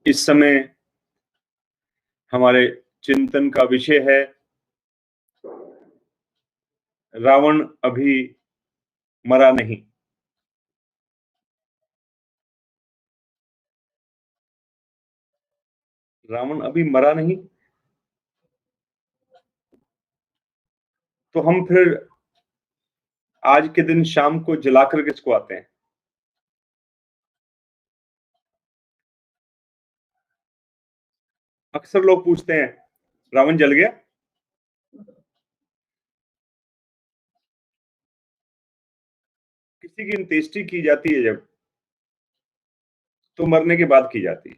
इस समय हमारे चिंतन का विषय है रावण अभी मरा नहीं। रावण अभी मरा नहीं, तो हम फिर आज के दिन शाम को जलाकर किसको आते हैं? अक्सर लोग पूछते हैं रावण जल गया? किसी की अंत्येष्टि की जाती है जब, तो मरने के बाद की जाती है।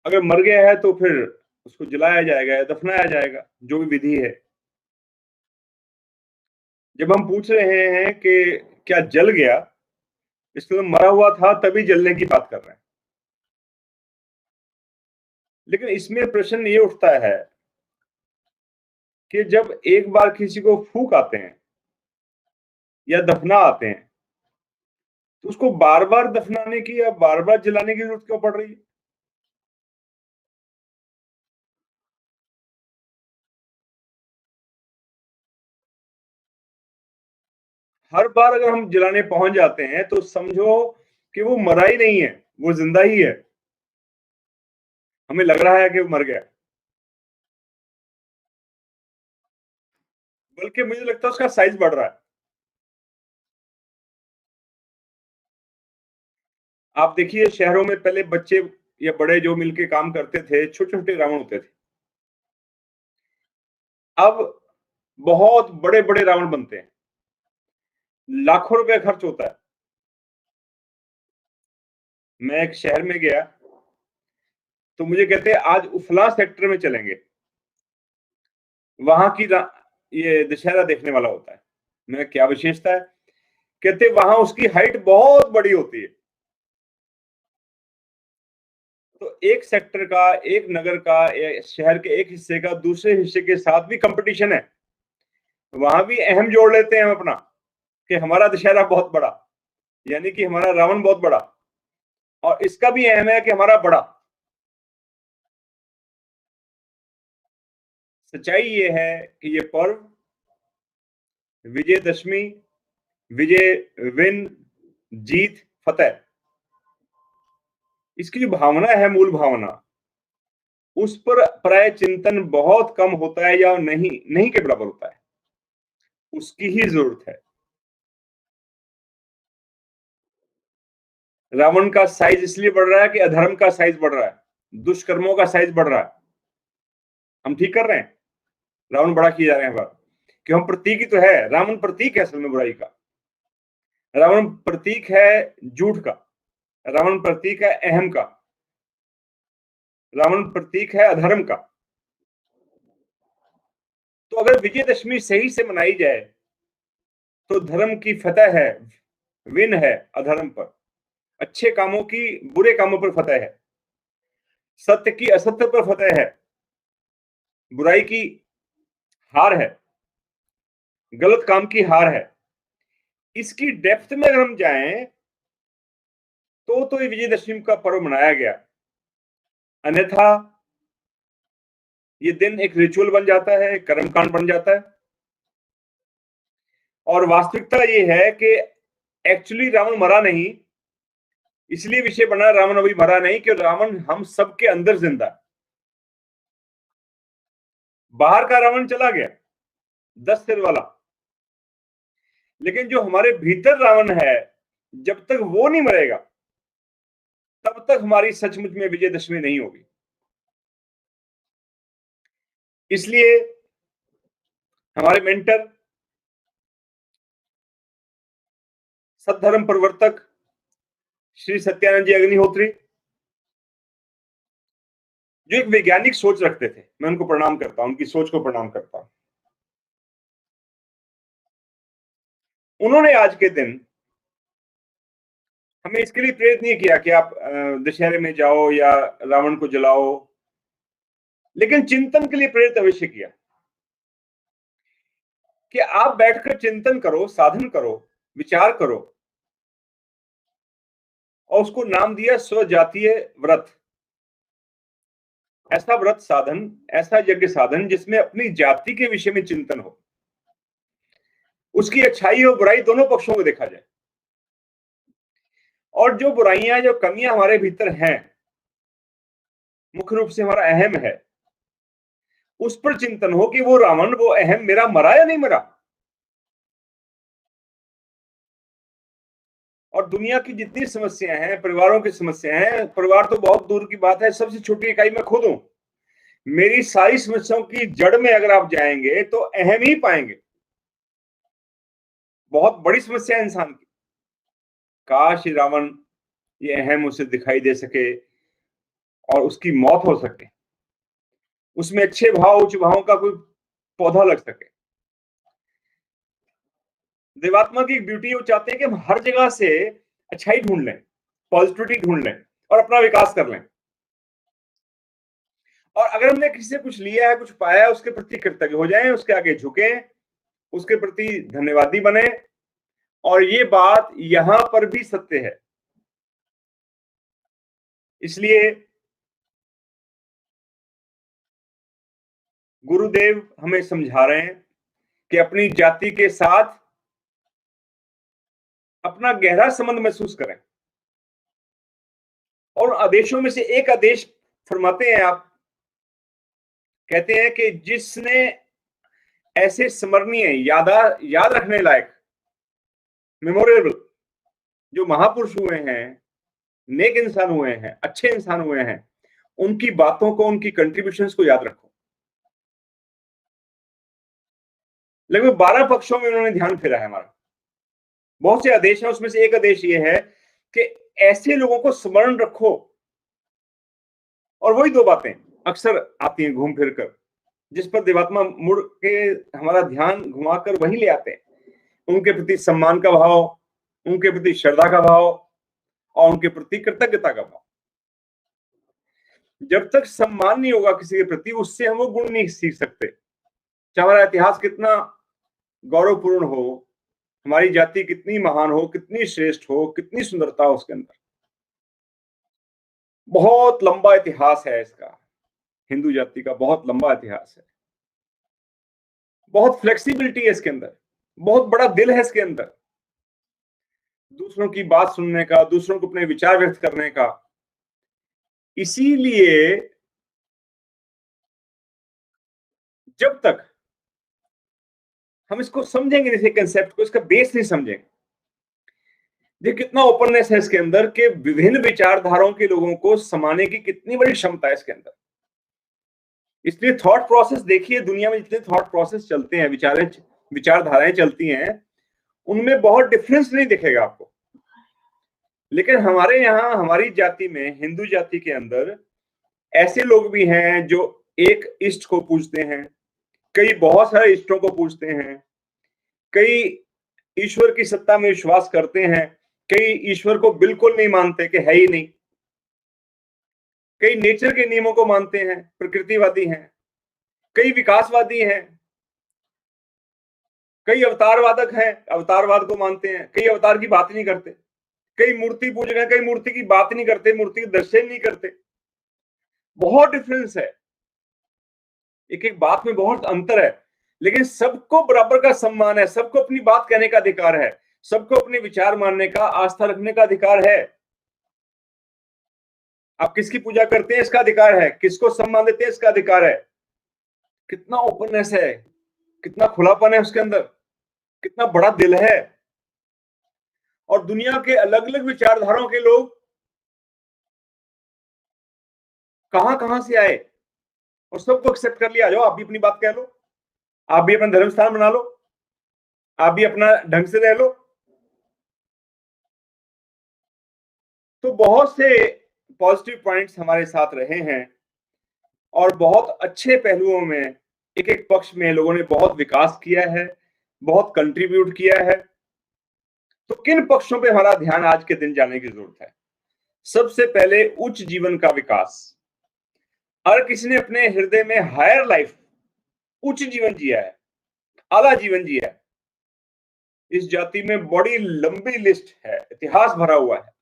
अगर मर गया है तो फिर उसको जलाया जाएगा या दफनाया जाएगा, जो भी विधि है। जब हम पूछ रहे हैं कि क्या जल गया, इसके मतलब मरा हुआ था तभी जलने की बात कर रहे हैं। लेकिन इसमें प्रश्न ये उठता है कि जब एक बार किसी को फूंक आते हैं या दफना आते हैं, तो उसको बार बार दफनाने की या बार बार जलाने की जरूरत क्यों पड़ रही है? हर बार अगर हम जलाने पहुंच जाते हैं तो समझो कि वो मरा ही नहीं है, वो जिंदा ही है। हमें लग रहा है कि वो मर गया, बल्कि मुझे लगता है उसका साइज बढ़ रहा है। आप देखिए शहरों में पहले बच्चे या बड़े जो मिलके काम करते थे, छोटे छोटे रावण होते थे। अब बहुत बड़े बड़े रावण बनते हैं, लाखों रुपए खर्च होता है। मैं एक शहर में गया, तो मुझे कहते हैं आज उफला सेक्टर में चलेंगे, वहां की ये दशहरा देखने वाला होता है। मैं क्या विशेषता है? कहते वहां उसकी हाइट बहुत बड़ी होती है। तो एक सेक्टर का, एक नगर का, शहर के एक हिस्से का दूसरे हिस्से के साथ भी कंपटीशन है। वहां भी अहम जोड़ लेते हैं हम अपना कि हमारा दशहरा बहुत बड़ा, यानी कि हमारा रावण बहुत बड़ा, और इसका भी अहम है कि हमारा बड़ा। सच्चाई ये है कि ये पर्व विजयदशमी, विजय, विन, जीत, फतेह, इसकी जो भावना है, मूल भावना, उस पर प्राय चिंतन बहुत कम होता है या नहीं नहीं के बराबर होता है। उसकी ही जरूरत है। रावण का साइज इसलिए बढ़ रहा है कि अधर्म का साइज बढ़ रहा है, दुष्कर्मों का साइज बढ़ रहा है। हम ठीक कर रहे हैं, रावण बड़ा किए जा रहे हैं बात कि हम प्रतीक ही तो है। रावण प्रतीक है असल में बुराई का। रावण प्रतीक है झूठ का। रावण प्रतीक है अहम का। रावण प्रतीक है अधर्म का। तो अगर विजयदशमी सही से मनाई जाए तो धर्म की फतह है, विन है अधर्म पर, अच्छे कामों की बुरे कामों पर फतह है, सत्य की असत्य पर फतह है, बुराई की हार है, गलत काम की हार है। इसकी डेप्थ में अगर हम जाएं तो ये विजयदशमी का पर्व मनाया गया। अन्यथा ये दिन एक रिचुअल बन जाता है, एक कर्मकांड बन जाता है। और वास्तविकता ये है कि एक्चुअली रावण मरा नहीं, इसलिए विषय बना रावण अभी मरा नहीं कि रावण हम सबके अंदर जिंदा है। बाहर का रावण चला गया, 10 सिर वाला, लेकिन जो हमारे भीतर रावण है, जब तक वो नहीं मरेगा तब तक हमारी सचमुच में विजयदशमी नहीं होगी। इसलिए हमारे मेंटर, सद्धर्म प्रवर्तक श्री सत्यानंद जी अग्निहोत्री, जो एक वैज्ञानिक सोच रखते थे, मैं उनको प्रणाम करता हूं, उनकी सोच को प्रणाम करता हूं। उन्होंने आज के दिन हमें इसके लिए प्रेरित नहीं किया कि आप दशहरे में जाओ या रावण को जलाओ, लेकिन चिंतन के लिए प्रेरित अवश्य किया कि आप बैठकर चिंतन करो, साधन करो, विचार करो और उसको नाम दिया स्वजातीय व्रत। ऐसा व्रत साधन, ऐसा यज्ञ साधन जिसमें अपनी जाति के विषय में चिंतन हो, उसकी अच्छाई और बुराई दोनों पक्षों को देखा जाए, और जो बुराइयां, जो कमियां हमारे भीतर हैं, मुख्य रूप से हमारा अहम है, उस पर चिंतन हो कि वो रावण, वो अहम मेरा मरा या नहीं मरा। और दुनिया की जितनी समस्याएं हैं, परिवारों की समस्याएं हैं, परिवार तो बहुत दूर की बात है, सबसे छोटी इकाई मैं खुद हूं, मेरी सारी समस्याओं की जड़ में अगर आप जाएंगे तो अहम ही पाएंगे। बहुत बड़ी समस्या है इंसान की। काश रावण ये अहम उसे दिखाई दे सके और उसकी मौत हो सके, उसमें अच्छे भाव, उच्च भावों का कोई पौधा लग सके। देवात्मा की ब्यूटी वो चाहते हैं कि हम हर जगह से अच्छाई ढूंढ लें, पॉजिटिविटी ढूंढ लें और अपना विकास कर लें। और अगर हमने किसी से कुछ लिया है, कुछ पाया है, उसके प्रति कृतज्ञ हो जाएं, उसके आगे झुकें, उसके प्रति धन्यवादी बने। और ये बात यहां पर भी सत्य है। इसलिए गुरुदेव हमें समझा रहे हैं कि अपनी जाति के साथ अपना गहरा संबंध महसूस करें। और आदेशों में से एक आदेश फरमाते हैं, आप कहते हैं कि जिसने ऐसे स्मरणीय, याद रखने लायक, मेमोरेबल जो महापुरुष हुए हैं, नेक इंसान हुए हैं, अच्छे इंसान हुए हैं, उनकी बातों को, उनकी कंट्रीब्यूशंस को याद रखो। लगभग 12 पक्षों में उन्होंने ध्यान फेरा है हमारा। बहुत से आदेश हैं, उसमें से एक आदेश ये है कि ऐसे लोगों को स्मरण रखो। और वही दो बातें अक्सर आती हैं घूम फिर कर, जिस पर देवात्मा मुड़ के हमारा ध्यान घुमाकर वही ले आते हैं। उनके प्रति सम्मान का भाव, उनके प्रति श्रद्धा का भाव और उनके प्रति कृतज्ञता का भाव। जब तक सम्मान नहीं होगा किसी के प्रति, उससे हम वो गुण नहीं सीख सकते। चाहे हमारा इतिहास कितना गौरवपूर्ण हो, हमारी जाति कितनी महान हो, कितनी श्रेष्ठ हो, कितनी सुंदरता हो उसके अंदर, बहुत लंबा इतिहास है इसका। हिंदू जाति का बहुत लंबा इतिहास है, बहुत फ्लेक्सिबिलिटी है इसके अंदर, बहुत बड़ा दिल है इसके अंदर, दूसरों की बात सुनने का, दूसरों को अपने विचार व्यक्त करने का। इसीलिए जब तक हम इसको समझेंगे, इस कंसेप्ट को, इसका बेस नहीं समझेंगे, ये कितना ओपननेस है इसके अंदर, के विभिन्न विचारधाराओं के लोगों को समाने की कितनी बड़ी क्षमता है इसके अंदर। इसलिए थॉट प्रोसेस देखिए, दुनिया में जितने थॉट प्रोसेस चलते हैं, विचारधाराएं चलती हैं, उनमें बहुत डिफरेंस नहीं दिखेगा आपको। लेकिन हमारे यहाँ, हमारी जाति में, हिंदू जाति के अंदर ऐसे लोग भी हैं जो एक इष्ट को पूजते हैं, कई बहुत सारे इष्टों को पूजते हैं, कई ईश्वर की सत्ता में विश्वास करते हैं, कई ईश्वर को बिल्कुल नहीं मानते कि है ही नहीं, कई नेचर के नियमों को मानते हैं, प्रकृतिवादी हैं, कई विकासवादी हैं, कई अवतारवादक हैं, अवतारवाद को मानते हैं, कई अवतार की बात नहीं करते, कई मूर्ति पूजक हैं, कई मूर्ति की बात नहीं करते, मूर्ति के दर्शन नहीं करते। बहुत डिफरेंस है, एक एक बात में बहुत अंतर है, लेकिन सबको बराबर का सम्मान है, सबको अपनी बात कहने का अधिकार है, सबको अपने विचार मानने का, आस्था रखने का अधिकार है। आप किसकी पूजा करते हैं इसका अधिकार है, किसको सम्मान देते हैं इसका अधिकार है। कितना ओपननेस है, कितना खुलापन है उसके अंदर, कितना बड़ा दिल है। और दुनिया के अलग अलग विचारधाराओं के लोग कहां कहां से आए और सबको एक्सेप्ट कर लिया। जाओ, आप भी अपनी बात कह लो, आप भी अपना धर्म स्थान बना लो, आप भी अपना ढंग से रह लो। तो बहुत से पॉजिटिव पॉइंट्स हमारे साथ रहे हैं और बहुत अच्छे पहलुओं में, एक एक पक्ष में लोगों ने बहुत विकास किया है, बहुत कंट्रीब्यूट किया है। तो किन पक्षों पे हमारा ध्यान आज के दिन जाने की जरूरत है? सबसे पहले उच्च जीवन का विकास। हर किसी ने अपने हृदय में हायर लाइफ, उच्च जीवन जिया है, आला जीवन जिया है। इस जाति में बड़ी लंबी लिस्ट है, इतिहास भरा हुआ है,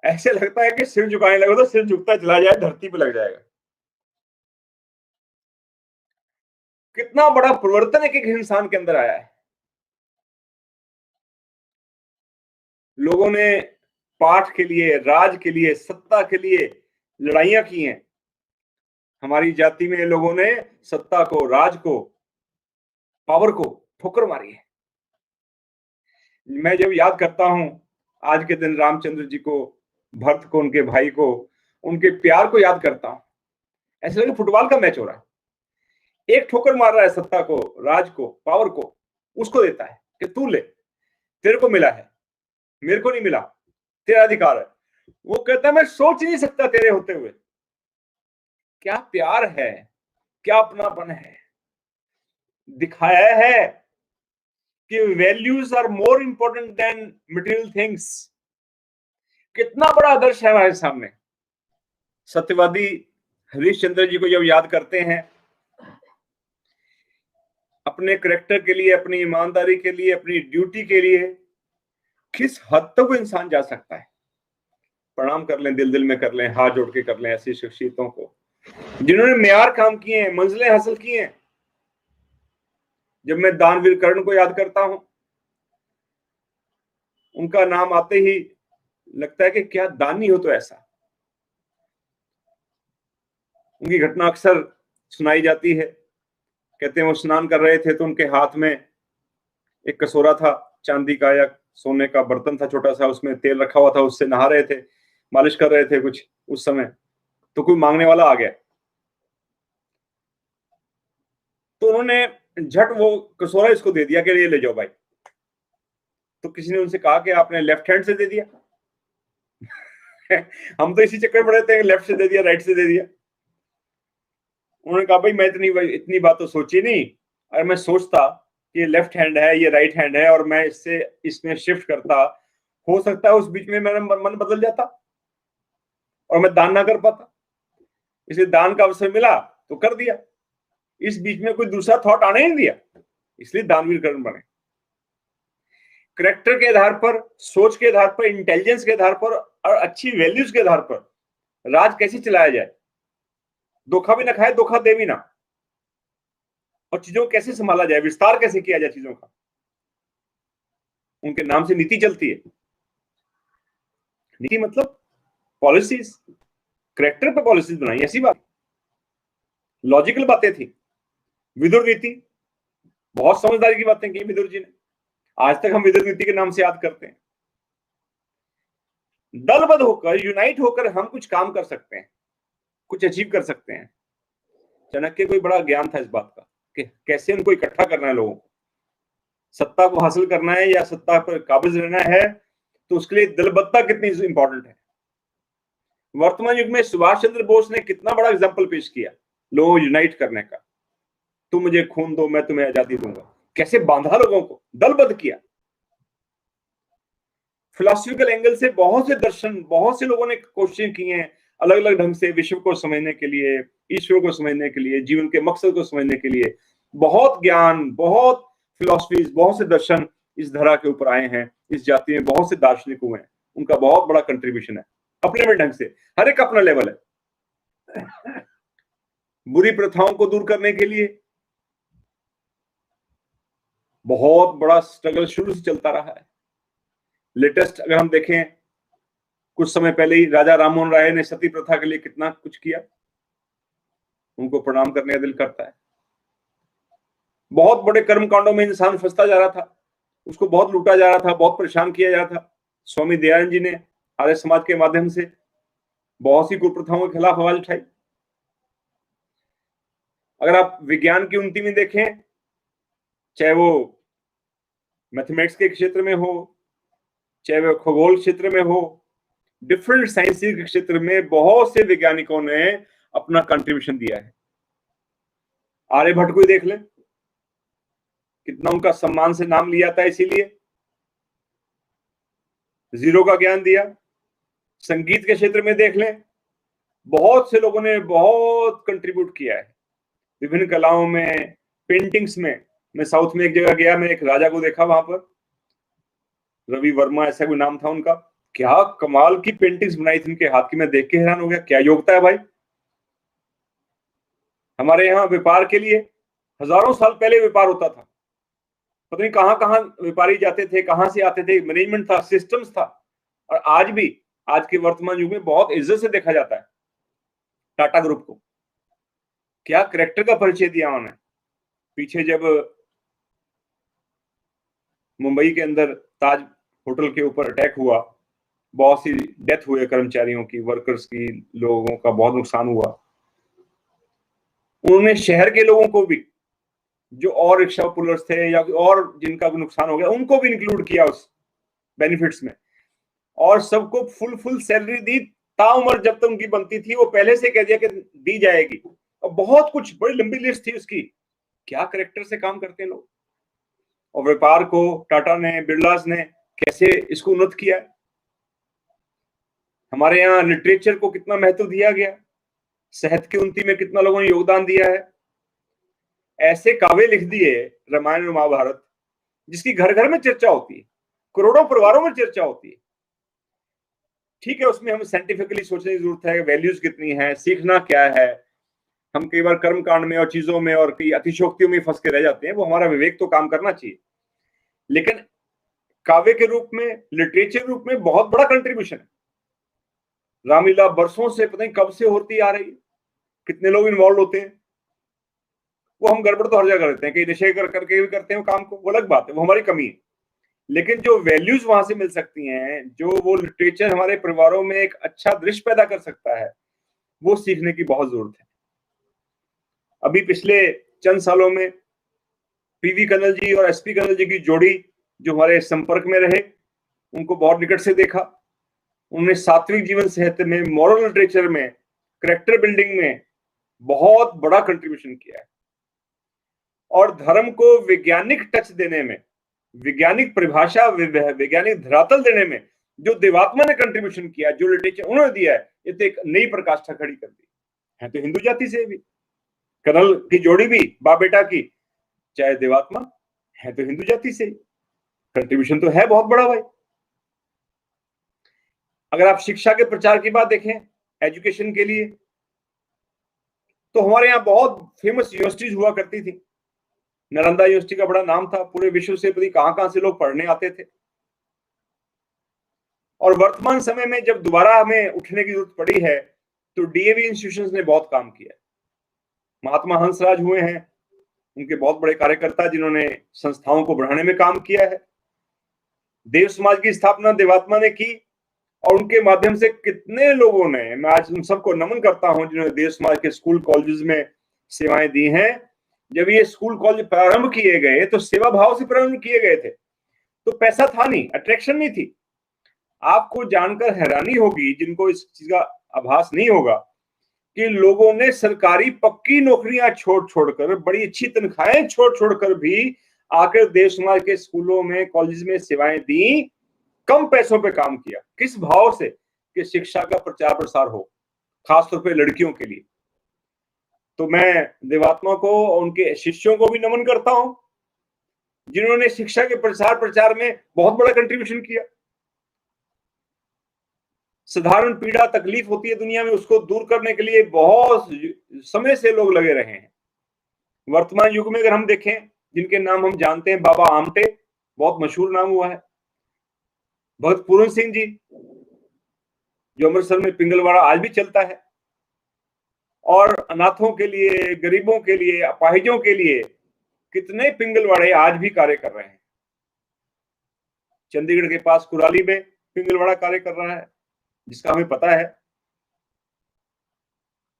ऐसे लगता है कि सिर झुकाने लगो तो सिर झुकता चला जाए, धरती पे लग जाएगा। कितना बड़ा परिवर्तन एक इंसान के अंदर आया है। लोगों ने पाठ के लिए, राज के लिए, सत्ता के लिए लड़ाइयां की हैं। हमारी जाति में लोगों ने सत्ता को, राज को, पावर को ठोकर मारी है। मैं जब याद करता हूं आज के दिन रामचंद्र जी को, भरत को, उनके भाई को, उनके प्यार को याद करता हूं, ऐसा लगे फुटबॉल का मैच हो रहा है। एक ठोकर मार रहा है सत्ता को, राज को, पावर को, उसको देता है कि तू ले, तेरे को मिला है, मेरे को नहीं मिला, तेरा अधिकार है। वो कहता है मैं सोच नहीं सकता तेरे होते हुए। क्या प्यार है, क्या अपनापन है। दिखाया है कि values are more important than material things. कितना बड़ा आदर्श है हमारे सामने। सत्यवादी हरिश्चंद्र जी को जब याद करते हैं, अपने करेक्टर के लिए, अपनी ईमानदारी के लिए, अपनी ड्यूटी के लिए किस हद तक इंसान जा सकता है। प्रणाम कर लें, दिल दिल में कर लें, हाथ जोड़ के कर लें ऐसी शख्सियतों को जिन्होंने मेयार काम किए हैं, मंजिलें हासिल की हैं। जब मैं दानवीर कर्ण को याद करता हूं, उनका नाम आते ही लगता है कि क्या दानी हो तो ऐसा। उनकी घटना अक्सर सुनाई जाती है। कहते हैं वो स्नान कर रहे थे तो उनके हाथ में एक कसोरा था, चांदी का या सोने का बर्तन था छोटा सा, उसमें तेल रखा हुआ था, उससे नहा रहे थे, मालिश कर रहे थे कुछ उस समय। तो कोई मांगने वाला आ गया, तो उन्होंने झट वो कसोरा इसको दे दिया कि ये ले जाओ भाई। तो किसी ने उनसे कहा कि आपने लेफ्ट हैंड से दे दिया। हम तो इसी चक्कर में पड़े थे, लेफ्ट से दे दिया, राइट से दे दिया। उन्होंने कहा भाई मैं इतनी बात तो सोची नहीं, अगर मैं सोचता कि ये लेफ्ट हैंड है, ये राइट हैंड है, और मैं इससे इसमें शिफ्ट करता, हो सकता है उस बीच में मेरा मन बदल जाता और मैं दान ना कर पाता। इसलिए दान का अवसर मिला तो कर दिया, इस बीच में कोई दूसरा थॉट आने नहीं दिया, इसलिए दानवीर कर्ण बने। करेक्टर के आधार पर, सोच के आधार पर, इंटेलिजेंस के आधार पर और अच्छी वैल्यूज के आधार पर राज कैसे चलाया जाए, धोखा भी ना खाए, धोखा दे भी ना, और चीजों को कैसे संभाला जाए, विस्तार कैसे किया जाए चीजों का, उनके नाम से नीति चलती है। नीति मतलब पॉलिसीज, करेक्टर पे पॉलिसीज बनाई, ऐसी बात, लॉजिकल बातें थी। विदुर नीति, बहुत समझदारी की बातें की विदुर जी ने, आज तक हम विदुर नीति के नाम से याद करते हैं। दलबद्ध होकर, यूनाइट होकर हम कुछ काम कर सकते हैं, कुछ अचीव कर सकते हैं। चाणक्य को बड़ा ज्ञान था इस बात का कि कैसे उनको इकट्ठा करना है, लोगों को सत्ता को हासिल करना है या सत्ता पर काबिज रहना है, तो उसके लिए दलबद्धता कितनी इंपॉर्टेंट है। वर्तमान युग में सुभाष चंद्र बोस ने कितना बड़ा एग्जाम्पल पेश किया लोगों को यूनाइट करने का। तुम मुझे खून दो, मैं तुम्हें आजादी दूंगा, कैसे बांधा लोगों को, दलबद्ध किया। फिलोसफिकल एंगल से बहुत से दर्शन, बहुत से लोगों ने कोशिश की हैं अलग अलग ढंग से विश्व को समझने के लिए, ईश्वर को समझने के लिए, जीवन के मकसद को समझने के लिए। बहुत ज्ञान, बहुत फिलोसफीज, बहुत से दर्शन इस धरा के ऊपर आए हैं। इस जाति में बहुत से दार्शनिक हुए हैं, उनका बहुत बड़ा कंट्रीब्यूशन है अपने अपने ढंग से, हर एक अपना लेवल है। बुरी प्रथाओं को दूर करने के लिए बहुत बड़ा स्ट्रगल शुरू से चलता रहा है। लेटेस्ट अगर हम देखें, कुछ समय पहले ही राजा राममोहन राय ने सती प्रथा के लिए कितना कुछ किया, उनको प्रणाम करने का दिल करता है। बहुत बड़े कर्मकांडों में इंसान फंसता जा रहा था, उसको बहुत लूटा जा रहा था, बहुत परेशान किया जा रहा था। स्वामी दयानंद जी ने आर्य समाज के माध्यम से बहुत सी कुप्रथाओं के खिलाफ आवाज उठाई। अगर आप विज्ञान की उन्नति में देखें, चाहे वो मैथमेटिक्स के क्षेत्र में हो, चाहे वो खगोल क्षेत्र में हो, डिफरेंट साइंस के क्षेत्र में बहुत से वैज्ञानिकों ने अपना कंट्रीब्यूशन दिया है। आर्यभट्ट को देख ले, कितना उनका सम्मान से नाम लिया था, इसीलिए जीरो का ज्ञान दिया। संगीत के क्षेत्र में देख लें, बहुत से लोगों ने बहुत कंट्रीब्यूट किया है विभिन्न कलाओं में, पेंटिंग्स में। मैं साउथ में एक जगह गया, मैं एक राजा को देखा वहां पर, रवि वर्मा ऐसा कोई नाम था उनका। क्या कमाल की पेंटिंग्स बनाई थी उनके हाथ की, मैं देख के हैरान हो गया, क्या योग्यता है भाई। हमारे यहाँ व्यापार के लिए हजारों साल पहले व्यापार होता था, पता नहीं कहां कहां व्यापारी जाते थे, कहां से आते थे, मैनेजमेंट था, सिस्टम्स था। और आज भी, आज के वर्तमान युग में बहुत इज्जत से देखा जाता है टाटा ग्रुप को। क्या करेक्टर का परिचय दिया उन्होंने। पीछे जब मुंबई के अंदर ताज होटल के ऊपर अटैक हुआ, बहुत सी डेथ हुए कर्मचारियों की, वर्कर्स की, लोगों का बहुत नुकसान हुआ, उन्होंने शहर के लोगों को भी, जो और रिक्शा पुलर्स थे या और जिनका भी नुकसान हो गया, उनको भी इंक्लूड किया उस बेनिफिट्स में, और सबको फुल फुल सैलरी दी। ताउम्र जब तक उनकी बनती थी वो पहले से कह दिया कि दी जाएगी, और बहुत कुछ, बड़ी लंबी लिस्ट थी उसकी। क्या करेक्टर से काम करते हैं लोग। और व्यापार को टाटा ने, बिरलास ने कैसे इसको उन्नत किया। हमारे यहाँ लिटरेचर को कितना महत्व दिया गया, साहित्य की उन्नति में कितना लोगों ने योगदान दिया है। ऐसे काव्य लिख दिए, रामायण और महाभारत, जिसकी घर घर में चर्चा होती है, करोड़ों परिवारों में चर्चा होती है। ठीक है, उसमें हमें साइंटिफिकली सोचने की जरूरत है, वैल्यूज कितनी है, सीखना क्या है। हम कई बार कर्म कांड में और चीजों में और कई अतिशोक्तियों में फंस के रह जाते हैं, वो हमारा विवेक तो काम करना चाहिए। लेकिन काव्य के रूप में, लिटरेचर के रूप में बहुत बड़ा कंट्रीब्यूशन है। रामलीला बरसों से, पता नहीं कब से होती आ रही है, कितने लोग इन्वॉल्व होते हैं। वो हम गड़बड़ तो हर जगह करते हैं, कई नशे करके भी करते हैं काम को, वो अलग बात है, वो हमारी कमी है। लेकिन जो वैल्यूज वहां से मिल सकती हैं, जो वो लिटरेचर हमारे परिवारों में एक अच्छा दृश्य पैदा कर सकता है, वो सीखने की बहुत जरूरत है। अभी पिछले चंद सालों में पीवी कन्नल जी और एसपी कन्नल जी की जोड़ी जो हमारे संपर्क में रहे, उनको बहुत निकट से देखा। उन्होंने सात्विक जीवन साहित्य में, मॉरल लिटरेचर में, करेक्टर बिल्डिंग में बहुत बड़ा कंट्रीब्यूशन किया है। और धर्म को वैज्ञानिक टच देने में, वैज्ञानिक परिभाषा, वैज्ञानिक धरातल देने में जो देवात्मा ने कंट्रीब्यूशन किया, जो लिटरेचर उन्होंने दिया है, ये तो एक नई प्रकाष्ठा खड़ी कर दी है। तो हिंदू जाति से भी कन्नल की जोड़ी भी, बाप बेटा की, चाहे देवात्मा है, तो हिंदू जाति से कंट्रीब्यूशन तो है बहुत बड़ा भाई। अगर आप शिक्षा के प्रचार की बात देखें, एजुकेशन के लिए, तो हमारे यहाँ बहुत फेमस यूनिवर्सिटीज हुआ करती थी। नालंदा यूनिवर्सिटी का बड़ा नाम था, पूरे विश्व से पता कहां कहां से लोग पढ़ने आते थे। और वर्तमान समय में जब दोबारा हमें उठने की जरूरत पड़ी है, तो डीएवी इंस्टीट्यूशंस ने बहुत काम किया। महात्मा हंसराज हुए हैं, उनके बहुत बड़े कार्यकर्ता, जिन्होंने संस्थाओं को बढ़ाने में काम किया है। देव समाज की स्थापना देवात्मा ने की, और उनके माध्यम से कितने लोगों ने, मैं आज उन सबको नमन करता हूं जिन्होंने देव समाज के स्कूल कॉलेजेस में सेवाएं दी हैं। जब ये स्कूल कॉलेज प्रारंभ किए गए तो सेवा भाव से प्रारंभ किए गए थे, तो पैसा था नहीं, अट्रैक्शन नहीं थी। आपको जानकर हैरानी होगी, जिनको इस चीज का आभास नहीं होगा, कि लोगों ने सरकारी पक्की नौकरियां छोड़ छोड़कर, बड़ी अच्छी तनख्वाहें छोड़ छोड़कर भी आकर देव समाज के स्कूलों में, कॉलेज में सेवाएं दी, कम पैसों पे काम किया। किस भाव से? कि शिक्षा का प्रचार प्रसार हो, खासतौर पे लड़कियों के लिए। तो मैं देवात्मा को और उनके शिष्यों को भी नमन करता हूं, जिन्होंने शिक्षा के प्रसार प्रचार में बहुत बड़ा कंट्रीब्यूशन किया। साधारण पीड़ा, तकलीफ होती है दुनिया में, उसको दूर करने के लिए बहुत समय से लोग लगे रहे हैं। वर्तमान युग में अगर हम देखें, जिनके नाम हम जानते हैं, बाबा आमटे, बहुत मशहूर नाम हुआ है। भगत पूरन सिंह जी, जो अमृतसर में पिंगलवाड़ा आज भी चलता है, और अनाथों के लिए, गरीबों के लिए, अपाहिजों के लिए कितने पिंगलवाड़े आज भी कार्य कर रहे हैं। चंडीगढ़ के पास कुराली में पिंगलवाड़ा कार्य कर रहा है, जिसका हमें पता है।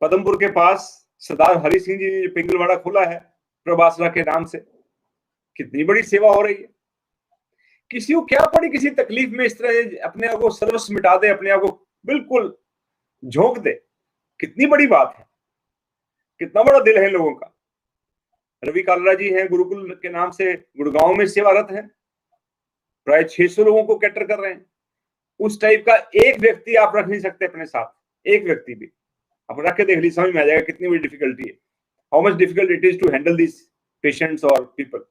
पदमपुर के पास सरदार हरि सिंह जी ने जो पिंगलवाड़ा खोला है प्रभासरा के नाम से, कितनी बड़ी सेवा हो रही है। किसी को क्या पड़ी किसी तकलीफ में इस तरह अपने आप को सर्वस्व मिटा दे, अपने आप को बिल्कुल झोंक दे, कितनी बड़ी बात है, कितना बड़ा दिल है लोगों का। रवि कालरा जी हैं, गुरुकुल के नाम से गुड़गांव में सेवारत हैं, प्राय 600 लोगों को कैटर कर रहे हैं। उस टाइप का एक व्यक्ति आप रख नहीं सकते अपने साथ, एक व्यक्ति भी आप रख के देख लीजिए, समझ में आ जाएगा कितनी बड़ी डिफिकल्टी है, how much difficult it is to handle this patients और पीपल।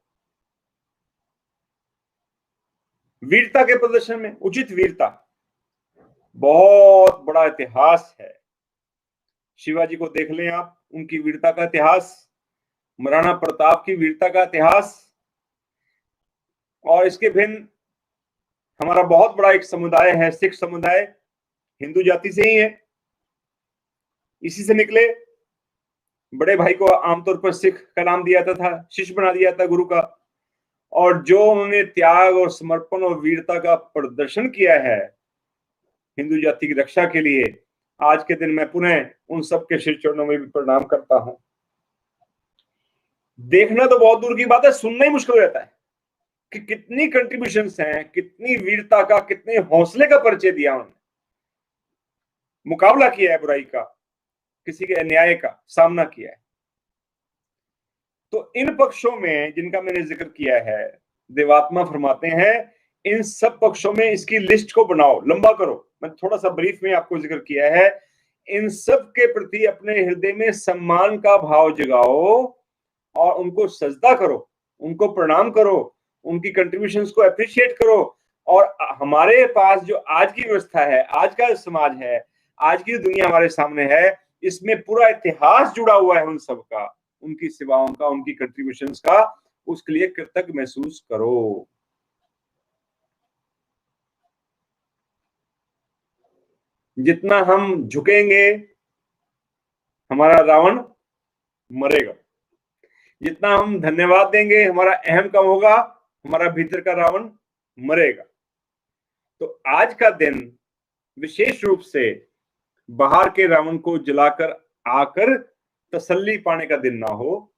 वीरता के प्रदर्शन में, उचित वीरता, बहुत बड़ा इतिहास है। शिवाजी को देख लें आप, उनकी वीरता का इतिहास, महाराणा प्रताप की वीरता का इतिहास, और इसके भिन्न हमारा बहुत बड़ा एक समुदाय है, सिख समुदाय, हिंदू जाति से ही है, इसी से निकले। बड़े भाई को आमतौर पर सिख का नाम दिया जाता था, शिष्य बना दिया था गुरु का, और जो उन्होंने त्याग और समर्पण और वीरता का प्रदर्शन किया है हिंदू जाति की रक्षा के लिए, आज के दिन मैं पुनः उन सबके श्री चरणों में भी प्रणाम करता हूं। देखना तो बहुत दूर की बात है, सुनना ही मुश्किल रहता है कि कितनी कंट्रीब्यूशंस हैं, कितनी वीरता का, कितने हौसले का परिचय दिया उन्होंने, मुकाबला किया है बुराई का, किसी के अन्याय का सामना किया है। तो इन पक्षों में जिनका मैंने जिक्र किया है, देवात्मा फरमाते हैं इन सब पक्षों में इसकी लिस्ट को बनाओ, लंबा करो। मैं थोड़ा सा ब्रीफ में आपको जिक्र किया है। इन सब के प्रति अपने हृदय में सम्मान का भाव जगाओ और उनको सजदा करो, उनको प्रणाम करो, उनकी कंट्रीब्यूशंस को अप्रिशिएट करो। और हमारे पास जो आज की व्यवस्था है, आज का समाज है, आज की दुनिया हमारे सामने है, इसमें पूरा इतिहास जुड़ा हुआ है उन सब का, उनकी सेवाओं का, उनकी कंट्रीब्यूशंस का। उसके लिए कृतज्ञ महसूस करो। जितना हम झुकेंगे हमारा रावण मरेगा, जितना हम धन्यवाद देंगे हमारा अहम कम होगा, हमारा भीतर का रावण मरेगा। तो आज का दिन विशेष रूप से बाहर के रावण को जलाकर आकर तसल्ली पाने का दिन ना हो,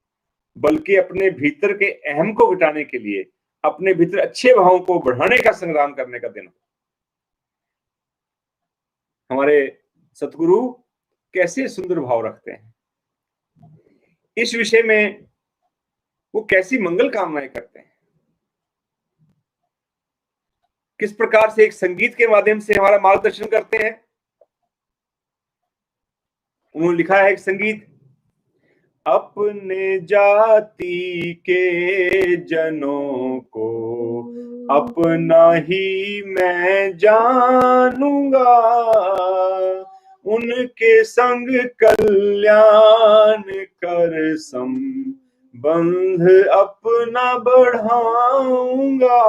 बल्कि अपने भीतर के अहम को घटाने के लिए, अपने भीतर अच्छे भावों को बढ़ाने का संग्राम करने का दिन हो। हमारे सतगुरु कैसे सुंदर भाव रखते हैं इस विषय में, वो कैसी मंगल कामनाएं करते हैं, किस प्रकार से एक संगीत के माध्यम से हमारा मार्गदर्शन करते हैं। उन्होंने लिखा है एक संगीत, अपने जाति के जनों को अपना ही मैं जानूंगा, उनके संग कल्याण कर संबंध अपना बढ़ाऊंगा,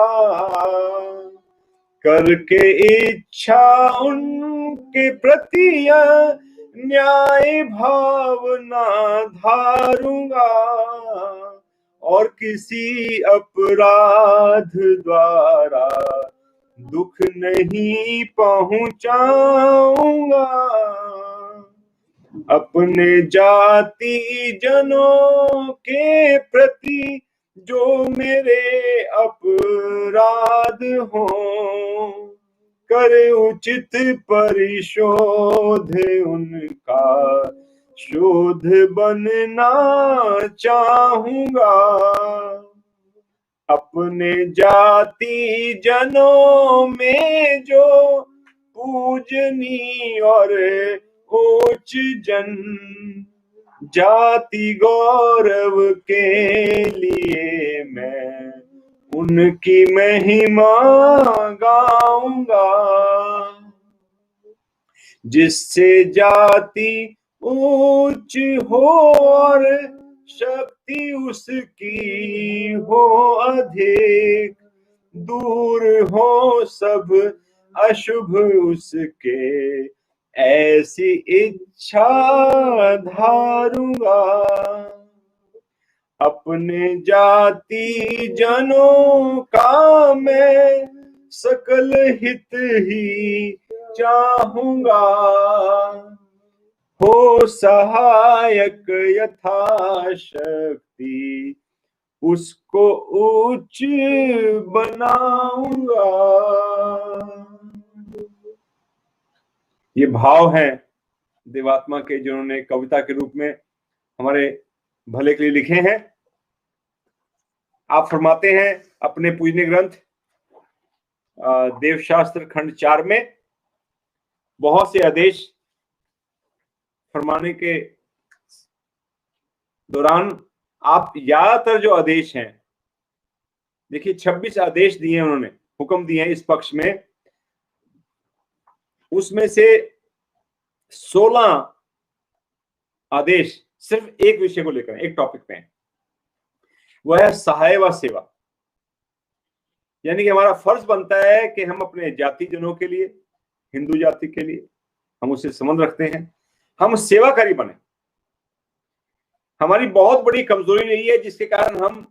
करके इच्छा उनके प्रति न्याय भावना धारूंगा, और किसी अपराध द्वारा दुख नहीं पहुंचाऊंगा, अपने जाति जनों के प्रति जो मेरे अपराध हो, कर उचित परिशोध उनका शोध बनना चाहूंगा, अपने जाति जनों में जो पूजनी और उच्च जन, जाति गौरव के लिए मैं उनकी महिमा गाऊंगा, जिससे जाति उच्च हो और शक्ति उसकी हो अधिक, दूर हो सब अशुभ उसके, ऐसी इच्छा धारूंगा, अपने जाति जनों का मैं सकल हित ही चाहूंगा, हो सहायक यथाशक्ति उसको उच्च बनाऊंगा। ये भाव है देवात्मा के, जिन्होंने कविता के रूप में हमारे भले के लिए लिखे हैं। आप फरमाते हैं अपने पूजनीय ग्रंथ देवशास्त्र खंड 4 में बहुत से आदेश फरमाने के दौरान आप ज्यादातर जो आदेश हैं, देखिए 26 आदेश दिए उन्होंने, हुक्म दिए हैं इस पक्ष में, उसमें से 16 आदेश सिर्फ एक विषय को लेकर, एक टॉपिक पे है, वह है सहाय व सेवा। यानी कि हमारा फर्ज बनता है कि हम अपने जाति जनों के लिए, हिंदू जाति के लिए हम उससे संबंध रखते हैं, हम सेवाकारी बने। हमारी बहुत बड़ी कमजोरी रही है जिसके कारण हम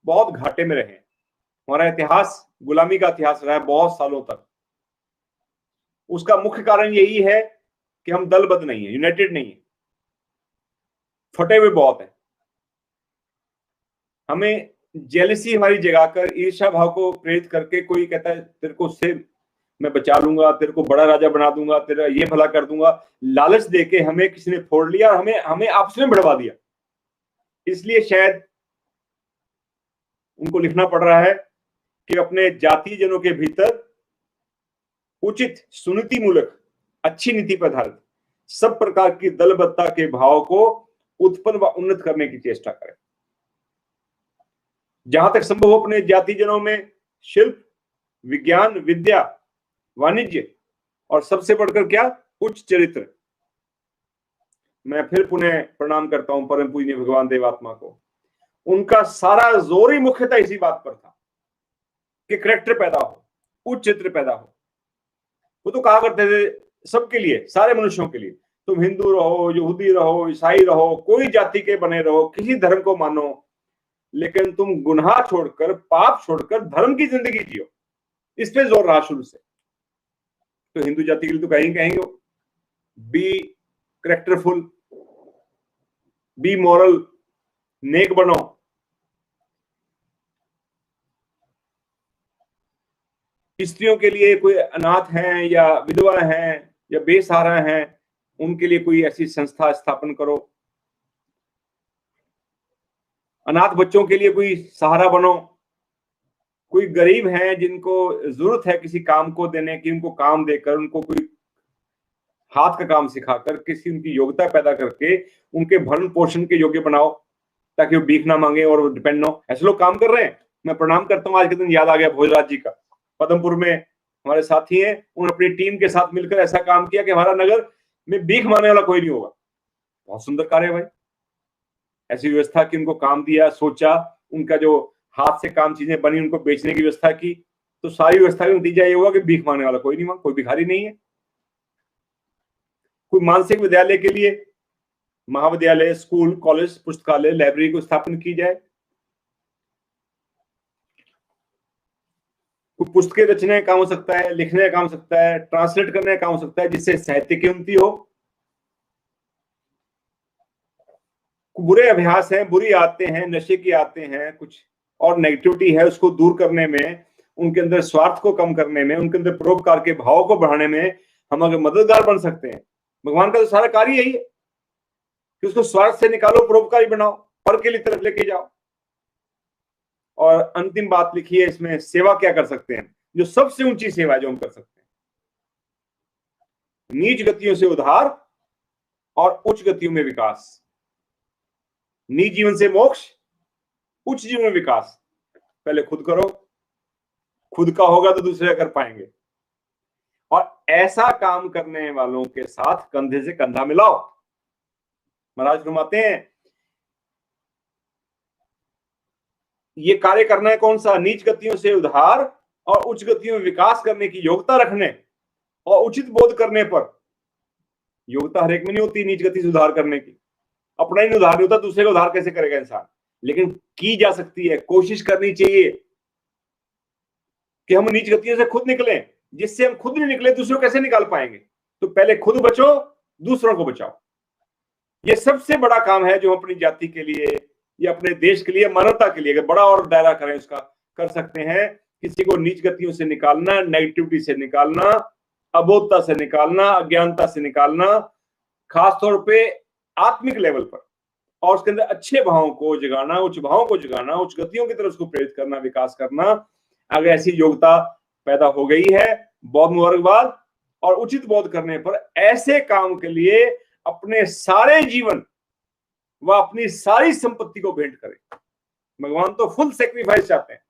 बहुत घाटे में रहे। हमारा इतिहास गुलामी का इतिहास रहा है बहुत सालों तक। उसका मुख्य कारण यही है कि हम दलबद्ध नहीं है, यूनाइटेड नहीं है, फटे हुए बहुत है। हमें जेलसी हमारी जगाकर, ईर्ष्या भाव को प्रेरित करके कोई कहता है तेरे को उससे मैं बचा लूंगा, तेरे को बड़ा राजा बना दूंगा, तेरा ये भला कर दूंगा, लालच देके हमें किसी ने फोड़ लिया और हमें आपस में बढ़वा दिया। इसलिए शायद उनको लिखना पड़ रहा है कि अपने जातीय जनों के भीतर उचित सुनीति मूलक अच्छी नीति पर आधारित सब प्रकार की दलबद्धता के भाव को उत्पन्न व उन्नत करने की चेष्टा करें। जहां तक संभव हो अपने जाति जनों में शिल्प, विज्ञान, विद्या, वाणिज्य और सबसे बढ़कर क्या, उच्च चरित्र। मैं फिर पुनः प्रणाम करता हूं परम पूजनीय भगवान देवात्मा को। उनका सारा जोर ही मुख्यतः इसी बात पर था कि करेक्टर पैदा हो, उच्च चरित्र पैदा हो। वो तो कहा करते थे सबके लिए, सारे मनुष्यों के लिए, तुम हिंदू रहो, यहूदी रहो, ईसाई रहो, कोई जाति के बने रहो, किसी धर्म को मानो, लेकिन तुम गुनाह छोड़कर, पाप छोड़कर धर्म की जिंदगी जियो। इस पे जोर रहा शुरू से। तो हिंदू जाति के लिए तो कहेंगे बी करेक्टरफुल, बी मॉरल, नेक बनो। स्त्रियों के लिए कोई अनाथ हैं या विधवा हैं या बेसहारा हैं, उनके लिए कोई ऐसी संस्था स्थापन करो। अनाथ बच्चों के लिए कोई सहारा बनो। कोई गरीब हैं जिनको जरूरत है किसी काम को देने की, उनको काम देकर, उनको कोई हाथ का काम सिखाकर, किसी उनकी योग्यता पैदा करके उनके भरण पोषण के योग्य बनाओ, ताकि वो भीख ना मांगे और वो डिपेंड ना हो। ऐसे लोग काम कर रहे हैं। मैं प्रणाम करता हूँ, आज के दिन याद आ गया भोजराज जी का। पदमपुर में हमारे साथी हैं, उन्होंने अपनी टीम के साथ मिलकर ऐसा काम किया कि हमारा नगर में भीख मांगने वाला कोई नहीं होगा। बहुत सुंदर कार्य है भाई। ऐसी व्यवस्था की, उनको काम दिया, सोचा, उनका जो हाथ से काम चीजें बनी उनको बेचने की व्यवस्था की, तो सारी व्यवस्था का नतीजा ये हुआ कि भीख मांगने वाला कोई नहीं मांग, कोई भिखारी नहीं है। कोई मानसिक विद्यालय के लिए महाविद्यालय, स्कूल, कॉलेज, पुस्तकालय, लाइब्रेरी को स्थापन की जाए। कोई पुस्तकें रचने का काम हो सकता है, लिखने का काम हो सकता है, ट्रांसलेट करने का काम हो सकता है, जिससे साहित्य की उन्नति हो। बुरे अभ्यास हैं, बुरी आदतें हैं, नशे की आदतें हैं, कुछ और नेगेटिविटी है, उसको दूर करने में, उनके अंदर स्वार्थ को कम करने में, उनके अंदर परोपकार के भाव को बढ़ाने में हम अगर मददगार बन सकते हैं। भगवान का तो सारा कार्य यही है कि उसको स्वार्थ से निकालो, परोपकारी बनाओ, पर के लिए तरफ लेके जाओ। और अंतिम बात लिखी है इसमें, सेवा क्या कर सकते हैं, जो सबसे ऊंची सेवा जो हम कर सकते हैं, नीच गतियों से उद्धार और उच्च गतियों में विकास। नीच जीवन से मोक्ष, उच्च जीवन में विकास। पहले खुद करो, खुद का होगा तो दूसरे कर पाएंगे। और ऐसा काम करने वालों के साथ कंधे से कंधा मिलाओ। महाराज फरमाते हैं ये कार्य करना है कौन सा, नीच गतियों से उद्धार और उच्च गतियों में विकास करने की योग्यता रखने और उचित बोध करने पर। योग्यता हर एक में नहीं होती नीच गति से उद्धार करने की। अपना ही उद्धार नहीं होता, दूसरे का उद्धार कैसे करेगा इंसान। लेकिन की जा सकती है, कोशिश करनी चाहिए कि हम नीच गतियों से खुद निकलें। जिससे हम खुद नहीं निकले, दूसरों कैसे निकाल पाएंगे। तो पहले खुद बचो, दूसरों को बचाओ। ये सबसे बड़ा काम है जो हम अपनी जाति के लिए या अपने देश के लिए, मानवता के लिए, अगर बड़ा और दायरा करें उसका, कर सकते हैं। किसी को नीच गतियों से निकालना, नेगेटिविटी से निकालना, अबोधता से निकालना, अज्ञानता से निकालना, खासतौर पे आत्मिक लेवल पर, और उसके अंदर अच्छे भावों को जगाना, उच्च भावों को जगाना, उच्च गतियों की तरफ उसको प्रेरित करना, विकास करना। अगर ऐसी योग्यता पैदा हो गई है, बहुत मुबारकबाद। और उचित बोध करने पर ऐसे काम के लिए अपने सारे जीवन व अपनी सारी संपत्ति को भेंट करें। भगवान तो फुल सेक्रीफाइस चाहते हैं।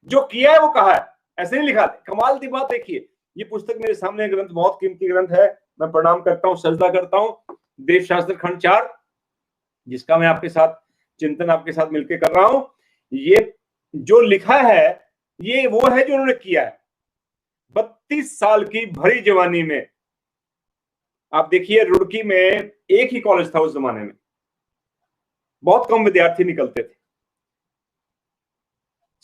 जो किया है वो कहा है, ऐसे नहीं लिखा। कमाल की बात देखिए, ये पुस्तक मेरे सामने ग्रंथ बहुत कीमती ग्रंथ है, मैं प्रणाम करता हूँ, सजदा करता हूँ। देवशास्त्र खंड 4, जिसका मैं आपके साथ चिंतन आपके साथ मिलकर कर रहा हूं। ये जो लिखा है ये वो है जो उन्होंने किया है 32 साल की भरी जवानी में। आप देखिए, रुड़की में एक ही कॉलेज था उस जमाने में, बहुत कम विद्यार्थी निकलते थे।